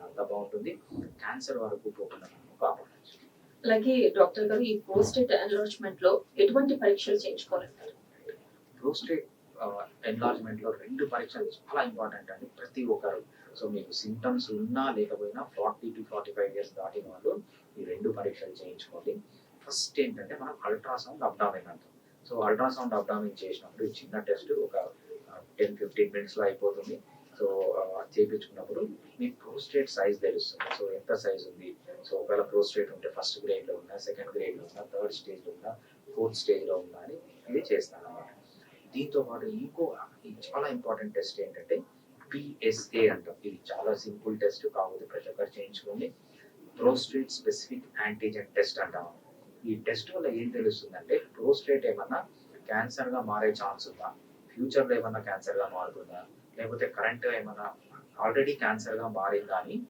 అంత బాగుంటుంది. క్యాన్సర్ వరకు పోకుండా మనం కాపాడొచ్చు. అలాగే డాక్టర్ గారు ఈ ప్రోస్టేట్ ఎన్లార్జ్‌మెంట్ లో ఎటువంటి పరీక్షలు చేయించుకోవాలంటారు? ప్రోస్టేట్ ఎన్లార్జ్మెంట్ లో 2 పరీక్షలు చాలా ఇంపార్టెంట్ అండి ప్రతి ఒక్కరు. సో మీకు సింప్టమ్స్ ఉన్నా లేకపోయినా 40-45 ఇయర్స్ దాటిన వాళ్ళు ఈ 2 పరీక్షలు చేయించుకోండి. ఫస్ట్ ఏంటంటే మనం అల్ట్రాసౌండ్ అబ్డామిన్ అంటాం. సో అల్ట్రాసౌండ్ అబ్డామిన్ చేసినప్పుడు ఈ చిన్న టెస్ట్ ఒక 10-15 మినిట్స్‌లో అయిపోతుంది. సో చేపించుకున్నప్పుడు మీ ప్రోస్టేట్ సైజ్ తెలుస్తుంది. సో ఎంత సైజ్ ఉంది? సో ఒకవేళ ప్రోస్టేట్ ఉంటే ఫస్ట్ గ్రేడ్‌లో ఉందా? సెకండ్ గ్రేడ్‌లో ఉందా? థర్డ్ స్టేజ్‌లో ఉందా? ఫోర్త్ స్టేజ్‌లో ఉందా? అని ఇది చేస్తానన్నమాట. దీంతో పాటు ఇంకో చాలా ఇంపార్టెంట్ టెస్ట్ ఏంటంటే పిఎస్ఏ అంటాం. ఇది చాలా సింపుల్ టెస్ట్ కాకపోతే ప్రతి ఒక్కరు చేయించుకోండి. ప్రోస్టేట్ స్పెసిఫిక్ యాంటీజెన్ టెస్ట్ అంటాం. ఈ టెస్ట్ వల్ల ఏం తెలుస్తుందంటే ప్రోస్టేట్ ఏమన్నా క్యాన్సర్‌గా మారే ఛాన్స్ ఉందా? ఫ్యూచర్‌లో ఏమన్నా క్యాన్సర్‌గా మారుతుందా? లేకపోతే కరెంట్‌గా ఏమన్నా ఆల్రెడీ క్యాన్సర్‌గా మారిందా అని